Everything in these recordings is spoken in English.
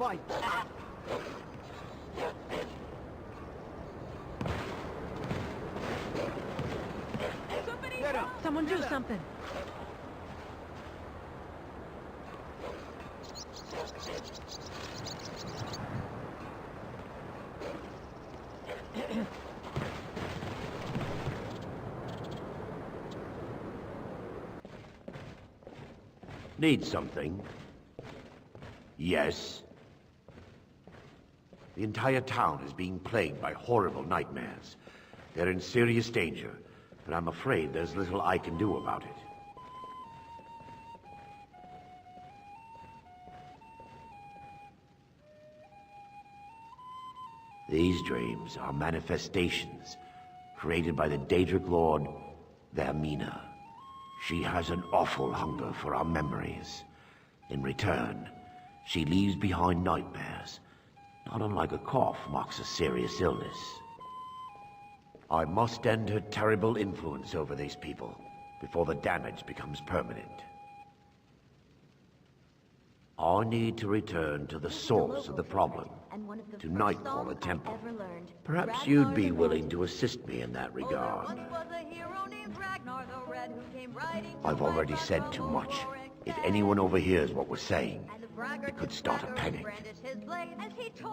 fight. Get him! Someone do something. Need something? Yes. The entire town is being plagued by horrible nightmares. They're in serious danger, but I'm afraid there's little I can do about it. These dreams are manifestations created by the Daedric Lord, Vermina. She has an awful hunger for our memories. In return, she leaves behind nightmares, not unlike a cough marks a serious illness. I must end her terrible influence over these people before the damage becomes permanent. I need to return to the source of the problem, to Nightcaller Temple. Perhaps you'd be willing to assist me in that regard. I've already said too much. If anyone overhears what we're saying, it could start a panic.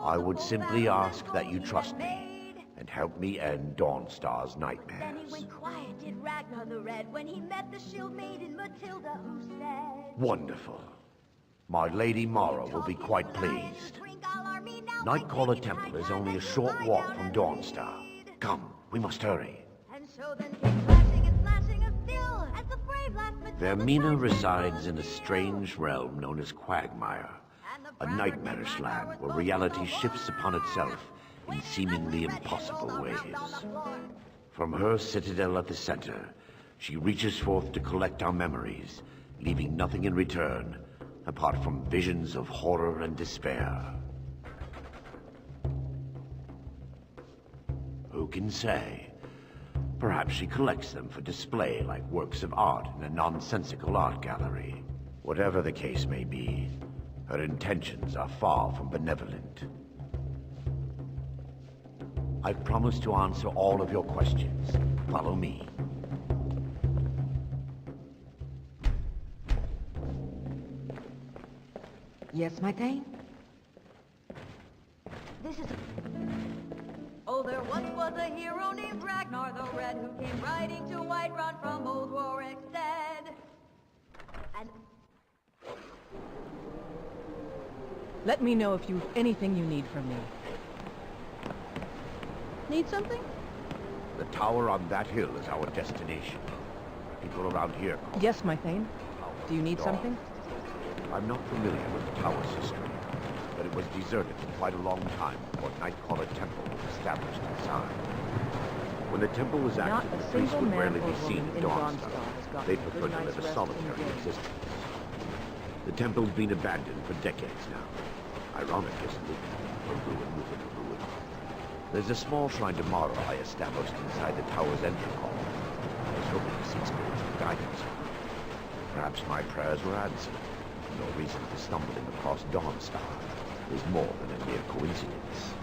I would simply ask that you trust me and help me end Dawnstar's nightmares. Then he went quiet, did Ragnar the Red, when he met the shield maiden Matilda, who said... Wonderful. My Lady Mara will be quite pleased. Nightcaller Temple is only a short walk from Dawnstar. Come, we must hurry. And so then came flashing and flashing of steel as the brave last Matilda... Vermina resides in a strange realm known as Quagmire, a nightmarish land where reality shifts upon itself in seemingly impossible ways. From her citadel at the center, she reaches forth to collect our memories, leaving nothing in return apart from visions of horror and despair. Who can say? Perhaps she collects them for display like works of art in a nonsensical art gallery. Whatever the case may be, her intentions are far from benevolent. I've promised to answer all of your questions. Follow me. Yes, my Thane? This is... Oh, there once was a hero named Ragnar the Red who came riding to Whiterun from old Warwick's dead. And... Let me know if you've anything you need from me. Need something? The tower on that hill is our destination. People around here call it Yes, my Thane. Do you need Dawn. something? I'm not familiar with the tower's history, but it was deserted for quite a long time before Nightcaller Temple was established inside. When the temple was Not active, a the priests single would man rarely or be seen woman at in Dawnstar. Dawnstar has gotten They a good prefer to night's live a rest solitary in jail. existence. The temple's been abandoned for decades now. Ironic, isn't it? From ruin within a ruin. There's a small shrine to Mara I established inside the tower's entry hall. I was hoping to seek spiritual guidance. Perhaps my prayers were answered. No reason for stumbling across Dawnstar is more than a mere coincidence.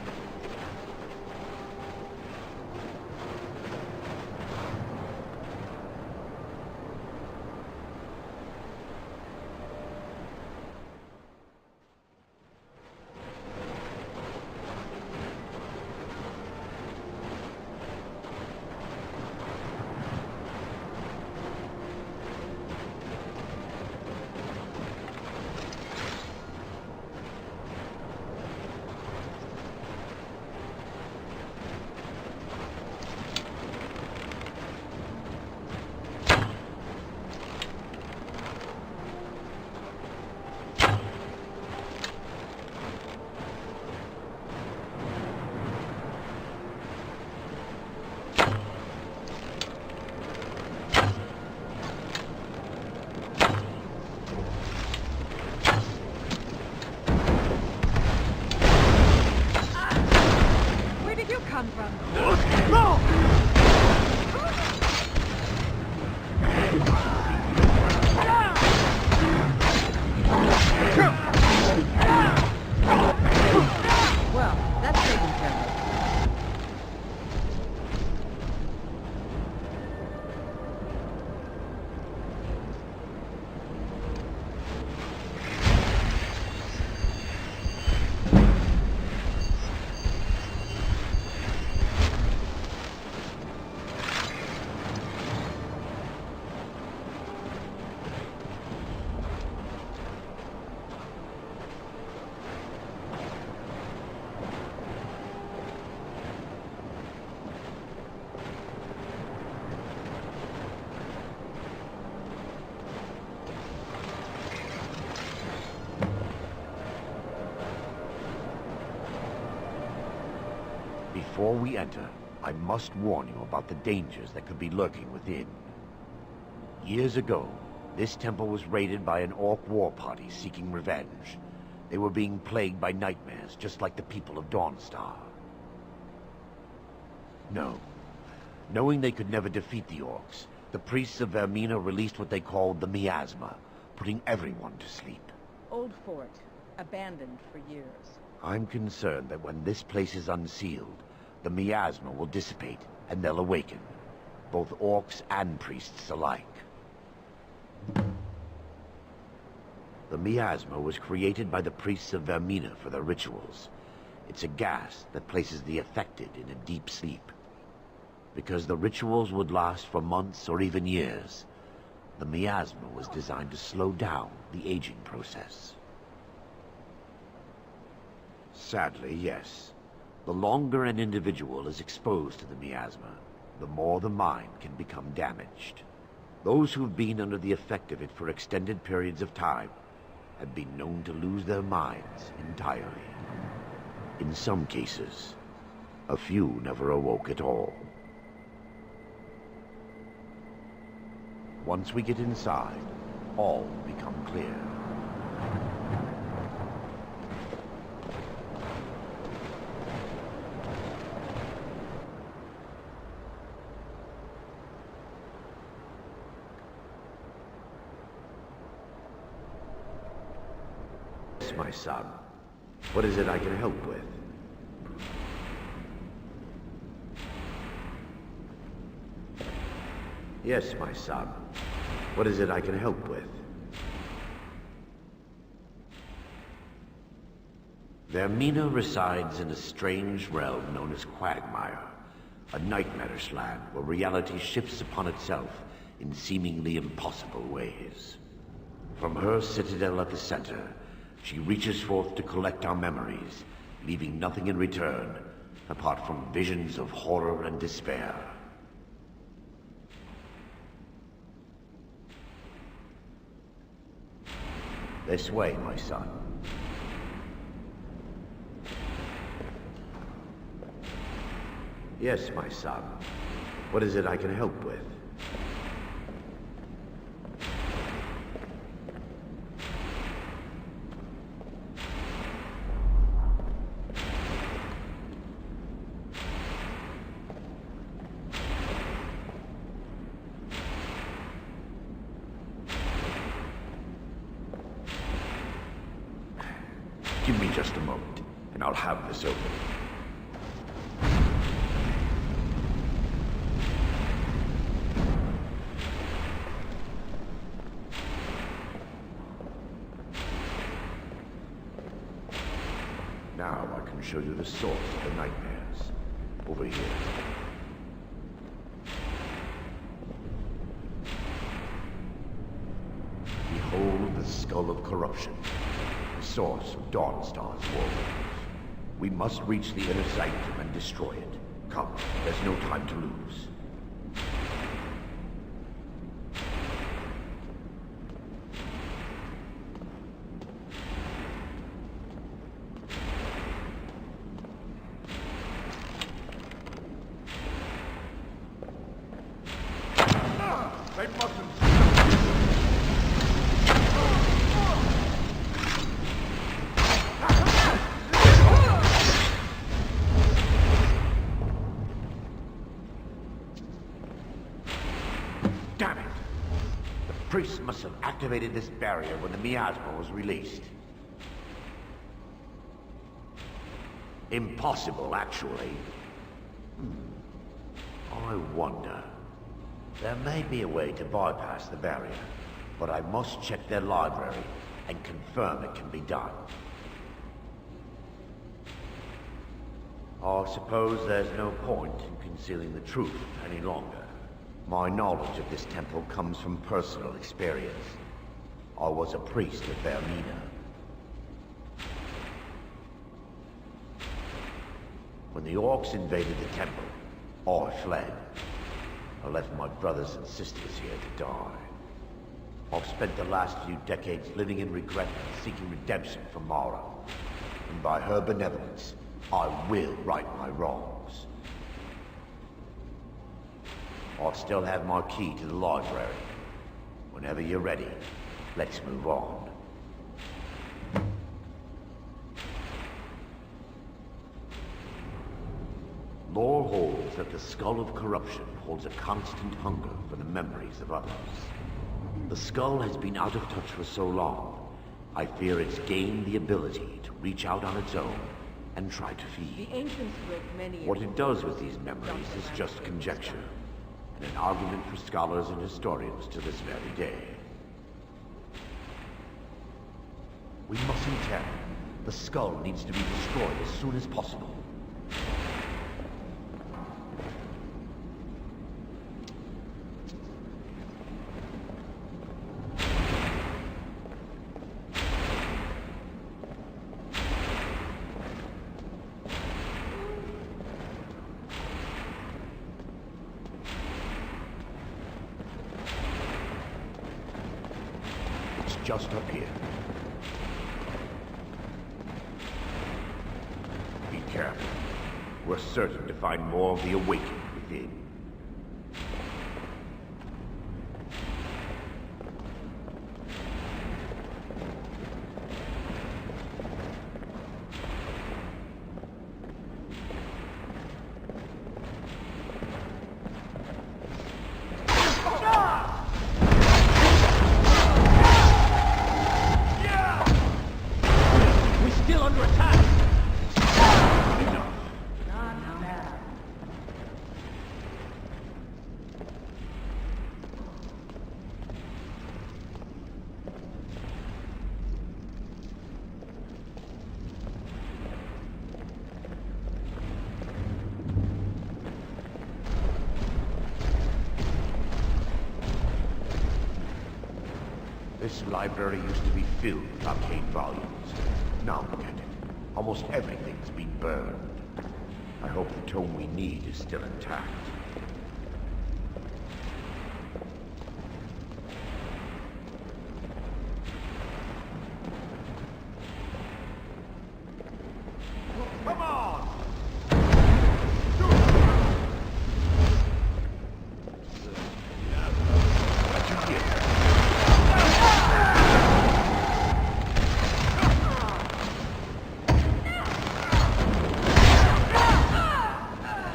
Before we enter, I must warn you about the dangers that could be lurking within. Years ago, this temple was raided by an orc war party seeking revenge. They were being plagued by nightmares, just like the people of Dawnstar. No. Knowing they could never defeat the orcs, the priests of Vermina released what they called the miasma, putting everyone to sleep. Old fort, abandoned for years. I'm concerned that when this place is unsealed, the miasma will dissipate, and they'll awaken. Both orcs and priests alike. The miasma was created by the priests of Vermina for their rituals. It's a gas that places the affected in a deep sleep. Because the rituals would last for months or even years, the miasma was designed to slow down the aging process. Sadly, yes. The longer an individual is exposed to the miasma, the more the mind can become damaged. Those who've been under the effect of it for extended periods of time have been known to lose their minds entirely. In some cases, a few never awoke at all. Once we get inside, all will become clear. Yes, my son. What is it I can help with? Yes, my son. What is it I can help with? Vermina resides in a strange realm known as Quagmire, a nightmarish land where reality shifts upon itself in seemingly impossible ways. From her citadel at the center, she reaches forth to collect our memories, leaving nothing in return apart from visions of horror and despair. This way, my son. Yes, my son. What is it I can help with? Give me just a moment, and I'll have this open. Now I can show you the source of the nightmares. Over here. Behold the Skull of Corruption. Source of Dawnstar's woes. We must reach the inner sanctum and destroy it. Come, there's no time to lose. They mustn't. Damn it! The priests must have activated this barrier when the miasma was released. Impossible, actually. I wonder. There may be a way to bypass the barrier, but I must check their library and confirm it can be done. I suppose there's no point in concealing the truth any longer. My knowledge of this temple comes from personal experience. I was a priest at Vermina. When the orcs invaded the temple, I fled. I left my brothers and sisters here to die. I've spent the last few decades living in regret and seeking redemption from Mara. And by her benevolence, I will right my wrongs. I'll still have my key to the library. Whenever you're ready, let's move on. Lore holds that the Skull of Corruption holds a constant hunger for the memories of others. The skull has been out of touch for so long, I fear it's gained the ability to reach out on its own and try to feed. The ancients wrote many... What it does with these memories is just conjecture, and an argument for scholars and historians to this very day. We mustn't tarry. The skull needs to be destroyed as soon as possible. Just up here. Be careful. We're certain to find more of the awakened within. This library used to be filled with arcane volumes. Now look at it. Almost everything's been burned. I hope the tome we need is still intact. Come on! What you get?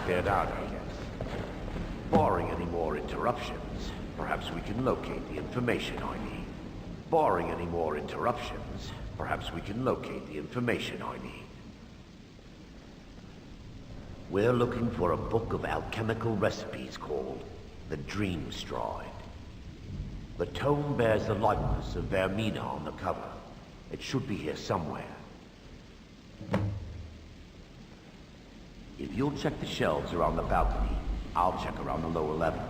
Get out, I guess. Barring any more interruptions, perhaps we can locate the information I need. Barring any more interruptions, perhaps we can locate the information I need. We're looking for a book of alchemical recipes called The Dream Stride. The tome bears the likeness of Vermina on the cover. It should be here somewhere. If you'll check the shelves around the balcony, I'll check around the lower level.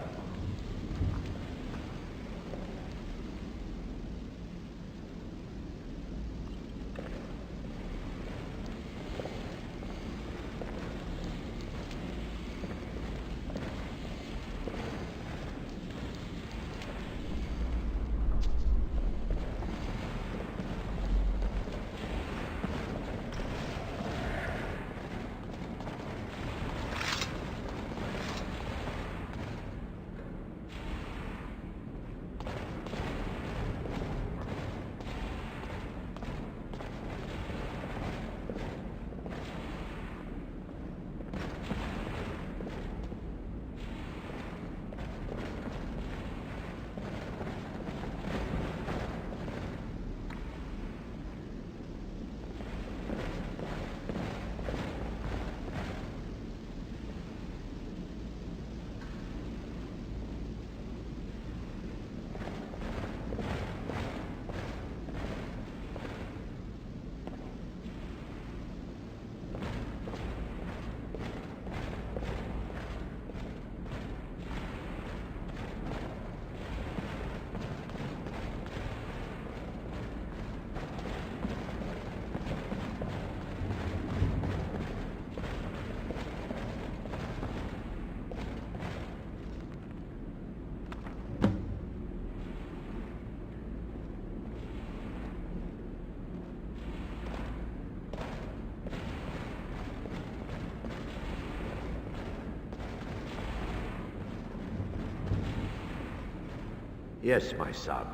Yes, my son.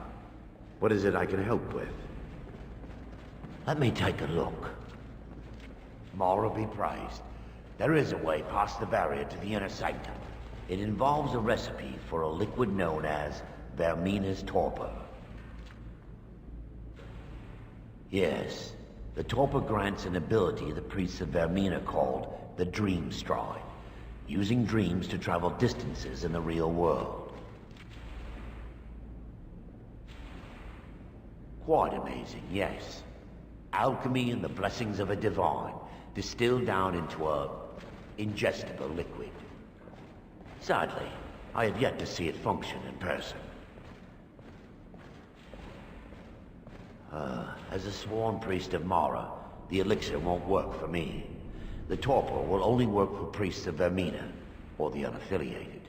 What is it I can help with? Let me take a look. Mara be praised. There is a way past the barrier to the inner sanctum. It involves a recipe for a liquid known as Vermina's torpor. Yes, the torpor grants an ability the priests of Vermina called the Dream Stride, using dreams to travel distances in the real world. Quite amazing, yes. Alchemy and the blessings of a divine, distilled down into a ingestible liquid. Sadly, I have yet to see it function in person. As a sworn priest of Mara, the elixir won't work for me. The torpor will only work for priests of Vermina, or the unaffiliated.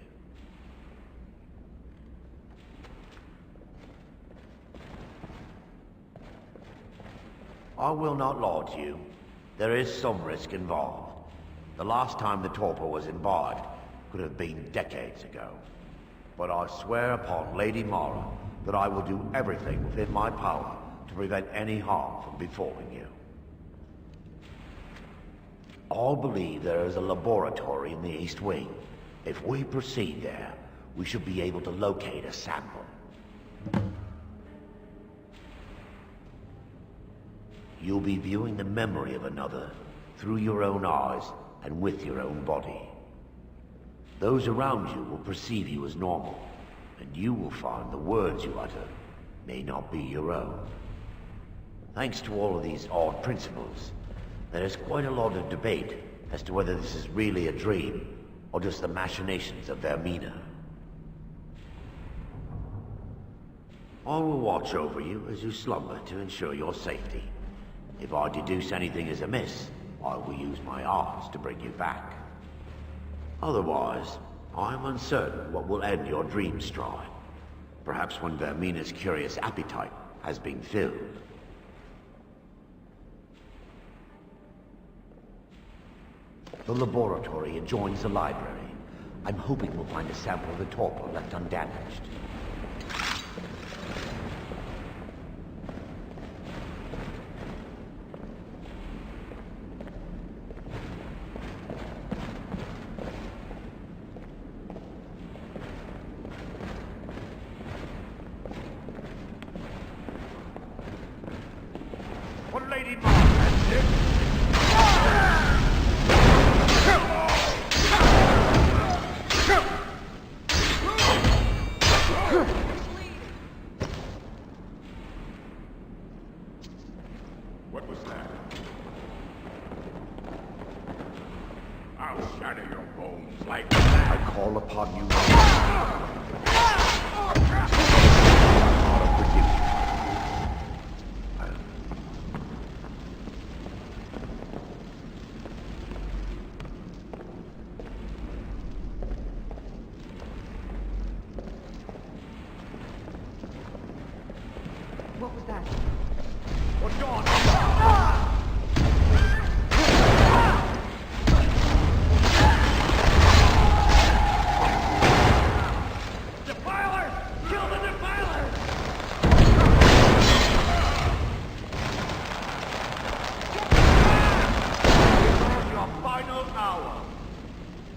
I will not lie to you. There is some risk involved. The last time the torpor was imbibed could have been decades ago. But I swear upon Lady Mara that I will do everything within my power to prevent any harm from befalling you. I believe there is a laboratory in the East Wing. If we proceed there, we should be able to locate a sample. You'll be viewing the memory of another through your own eyes and with your own body. Those around you will perceive you as normal, and you will find the words you utter may not be your own. Thanks to all of these odd principles, there is quite a lot of debate as to whether this is really a dream or just the machinations of Vermina. I will watch over you as you slumber to ensure your safety. If I deduce anything is amiss, I will use my arts to bring you back. Otherwise, I am uncertain what will end your dream stride. Perhaps when Vermina's curious appetite has been filled. The laboratory adjoins the library. I'm hoping we'll find a sample of the torpor left undamaged. What Lady Mara did. What was that? I'll shatter your bones like that. I call upon you now. Forgive me. What was that? What's going on? Defiler! Kill the defiler! Your final hour.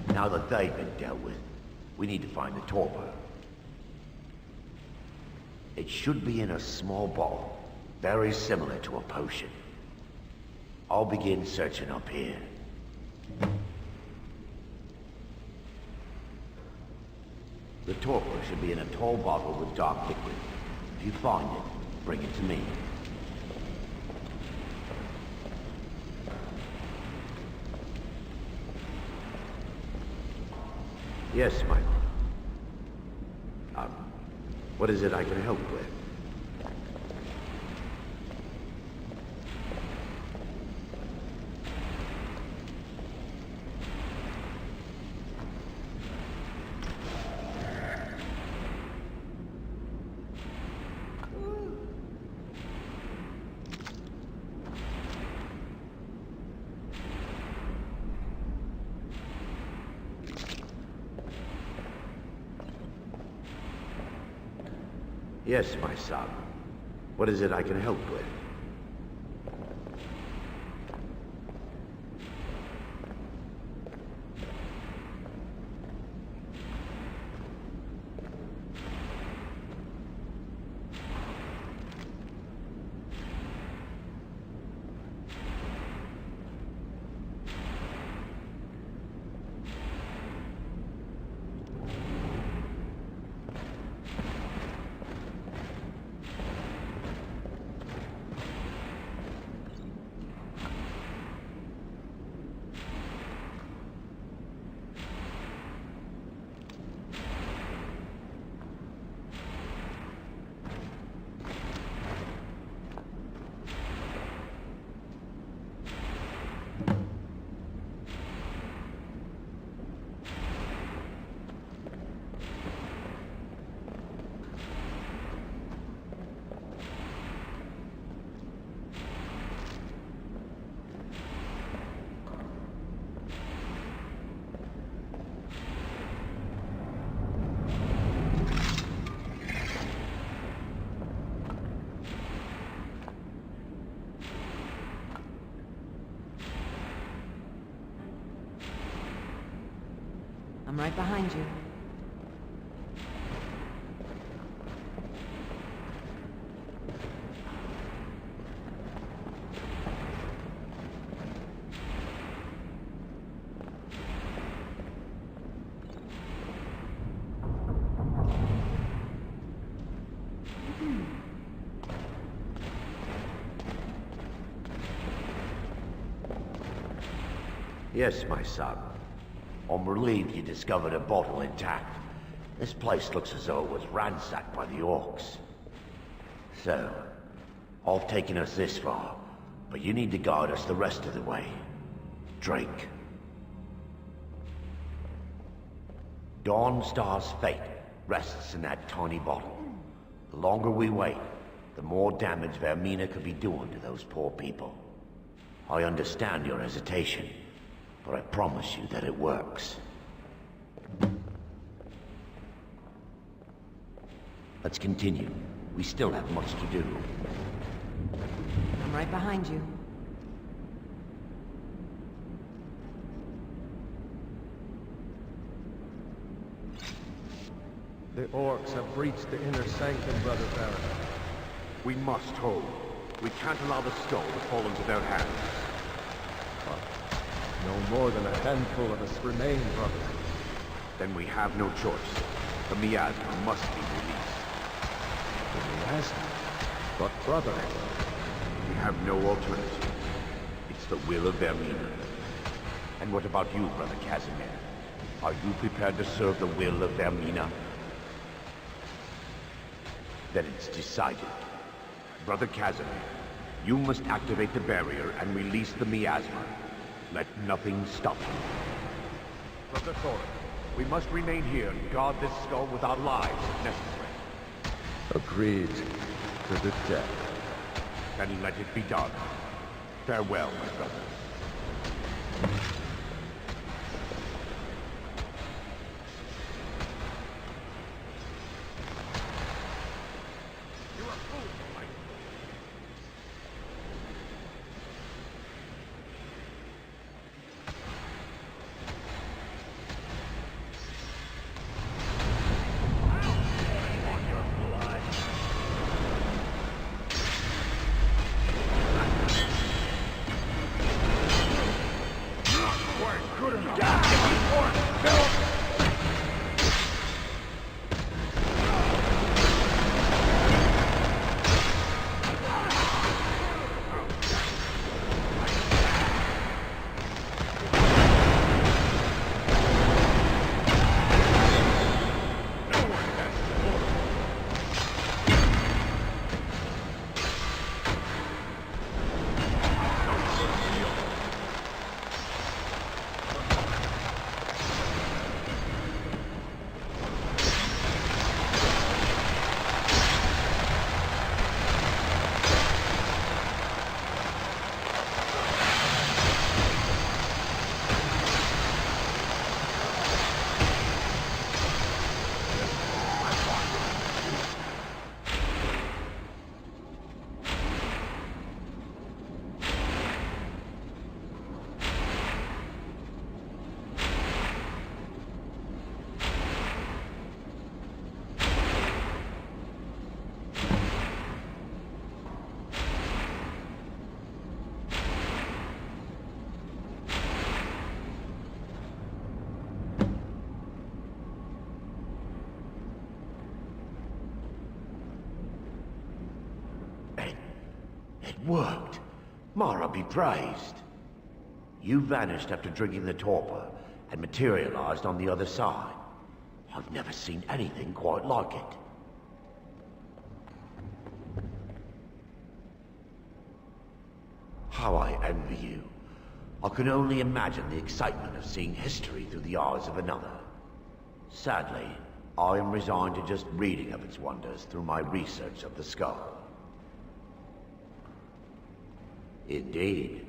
Now that they've been dealt with, we need to find the torpor. It should be in a small bottle, very similar to a potion. I'll begin searching up here. The torpor should be in a tall bottle with dark liquid. If you find it, bring it to me. Yes, my lord. What is it I can help with? Yes, my son. What is it I can help with? I'm right behind you. Yes, my son. I'm relieved you discovered a bottle intact. This place looks as though it was ransacked by the orcs. So, I've taken us this far, but you need to guide us the rest of the way. Drink. Dawnstar's fate rests in that tiny bottle. The longer we wait, the more damage Vermina could be doing to those poor people. I understand your hesitation, but I promise you that it works. Let's continue. We still have much to do. I'm right behind you. The orcs have breached the inner sanctum, Brother Baron. We must hold. We can't allow the stone to fall into their hands. No more than a handful of us remain, brother. Then we have no choice. The miasma must be released. The miasma? But brother... We have no alternative. It's the will of Vermina. And what about you, Brother Casimir? Are you prepared to serve the will of Vermina? Then it's decided. Brother Casimir, you must activate the barrier and release the miasma. Let nothing stop you. Brother Thorin, we must remain here and guard this skull with our lives if necessary. Agreed to the death. Then let it be done. Farewell, my brother. You're a fool, Mike. It worked. Mara be praised. You vanished after drinking the torpor and materialized on the other side. I've never seen anything quite like it. How I envy you. I can only imagine the excitement of seeing history through the eyes of another. Sadly, I am resigned to just reading of its wonders through my research of the skull. Indeed.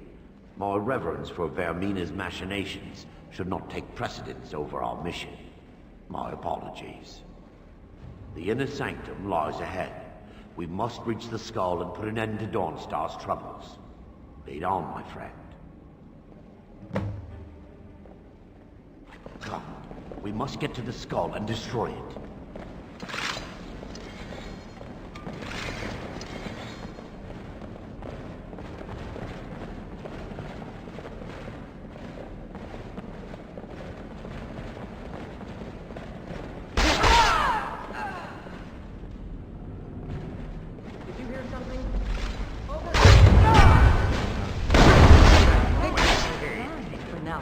My reverence for Vermina's machinations should not take precedence over our mission. My apologies. The inner sanctum lies ahead. We must reach the skull and put an end to Dawnstar's troubles. Lead on, my friend. Come. We must get to the skull and destroy it. Did you hear something? Over. For now.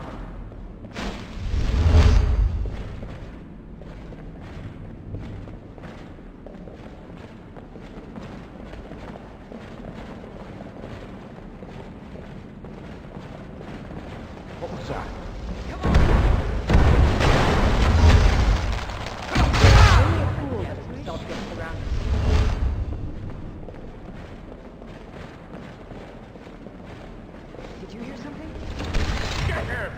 What was that? Only a fool lets himself get surrounded. Did you hear something? Get him!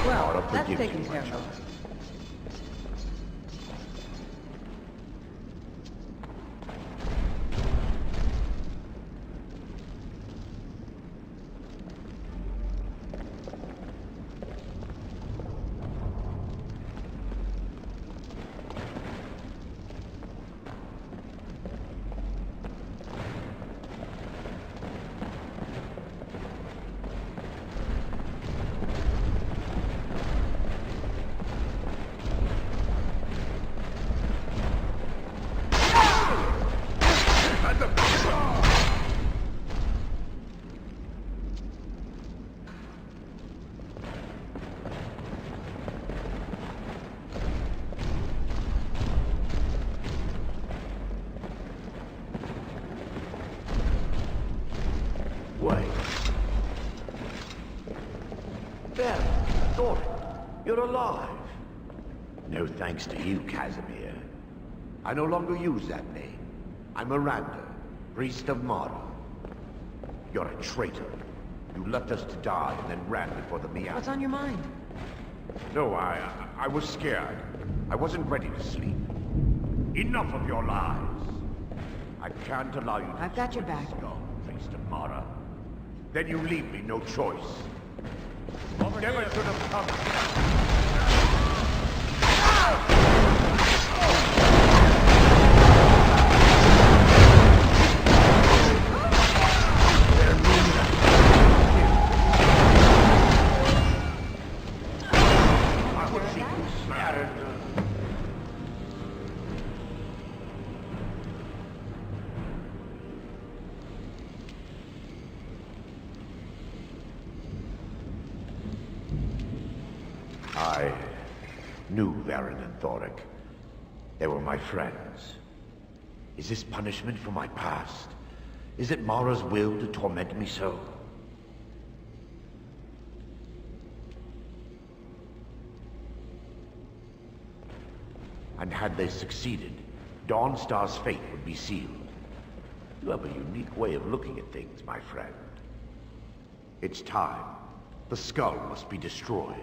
Well, I'll that's forgive taken you, care my of. child. Wait. There, Thorin, you're alive. No thanks to you, Casimir. I no longer use that name. I'm Miranda, priest of Mara. You're a traitor. You left us to die and then ran before the Miasma. What's on your mind? No, I was scared. I wasn't ready to sleep. Enough of your lies. I can't allow you to I've got your destroy back. the skull, priest of Mara. Then you leave me no choice. Never should have come. I would see you smattered. I knew Varen and Thoric. They were my friends. Is this punishment for my past? Is it Mara's will to torment me so? And had they succeeded, Dawnstar's fate would be sealed. You have a unique way of looking at things, my friend. It's time. The skull must be destroyed.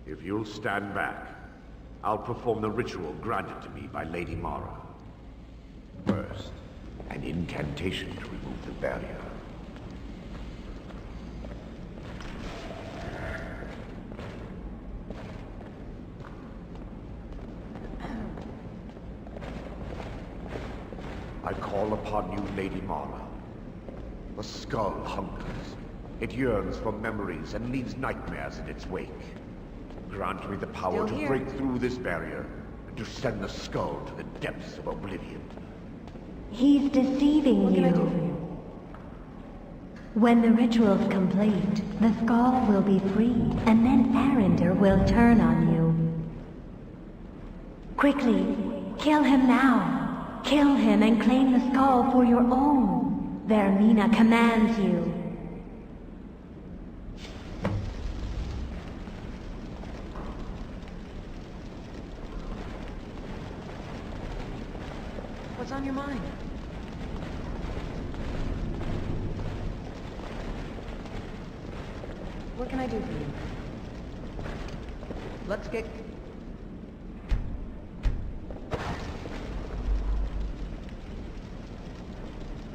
If you'll stand back, I'll perform the ritual granted to me by Lady Mara. First, an incantation to remove the barrier. I call upon you, Lady Mara. The skull hungers. It yearns for memories and leaves nightmares in its wake. Grant me the power Still to here. break through this barrier to send the skull to the depths of oblivion. He's deceiving What can I do you. for you? When the ritual's complete, the skull will be freed, and then Arender will turn on you. Quickly, kill him now. Kill him and claim the skull for your own. Vermina commands you. What's on your mind? What can I do for you? Let's get...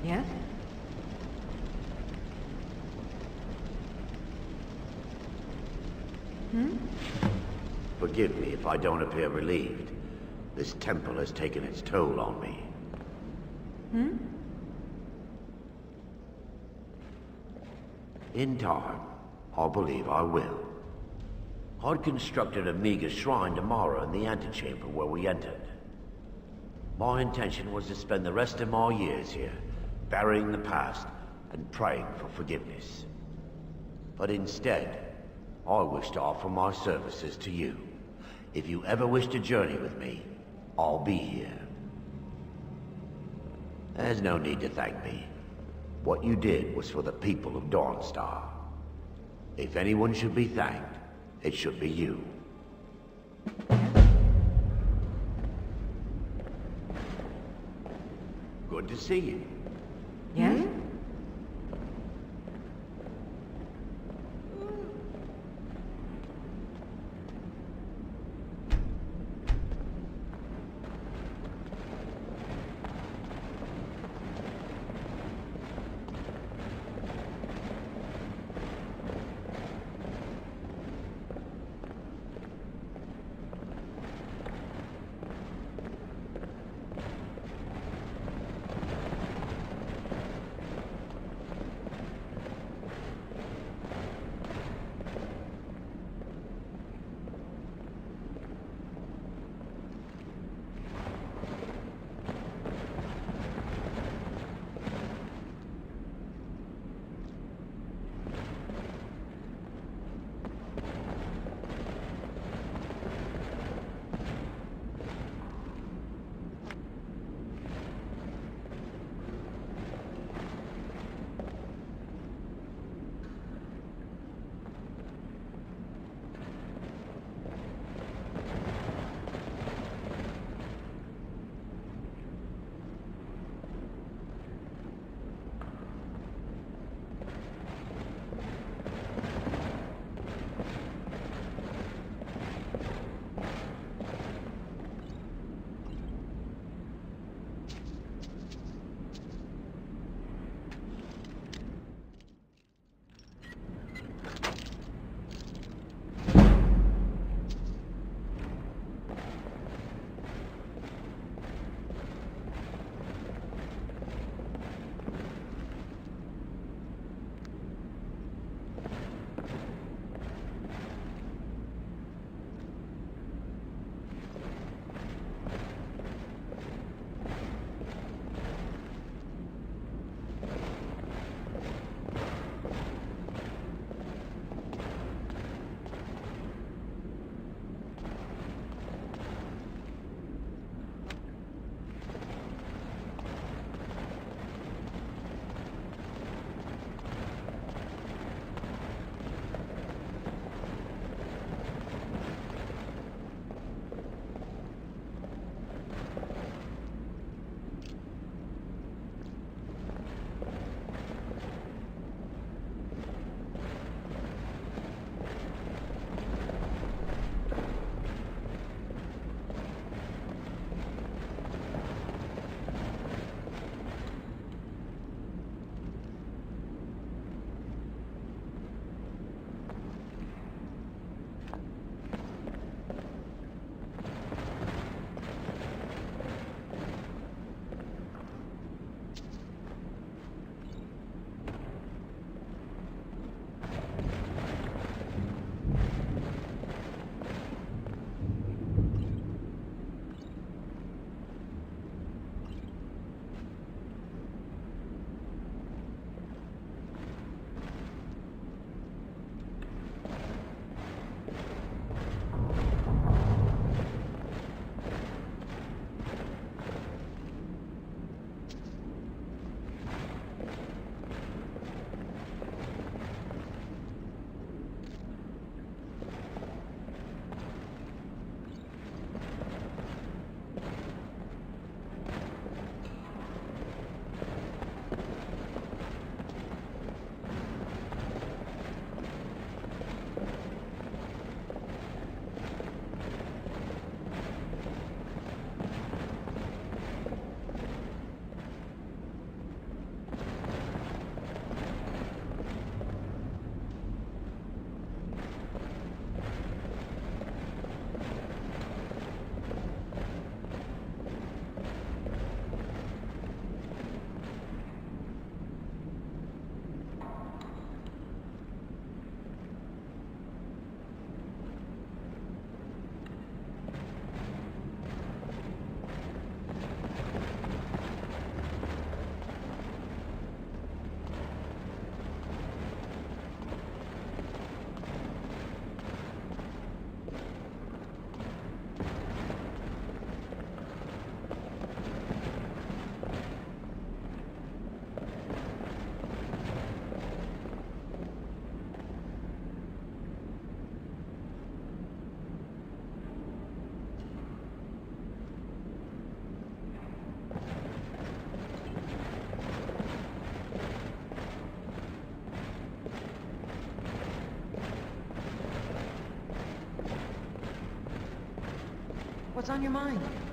Yes? Forgive me if I don't appear relieved. This temple has taken its toll on me. In time, I believe I will. I'd constructed a meager shrine tomorrow in the antechamber where we entered. My intention was to spend the rest of my years here, burying the past and praying for forgiveness. But instead, I wish to offer my services to you. If you ever wish to journey with me, I'll be here. There's no need to thank me. What you did was for the people of Dawnstar. If anyone should be thanked, it should be you. Good to see you. Yes? What's on your mind?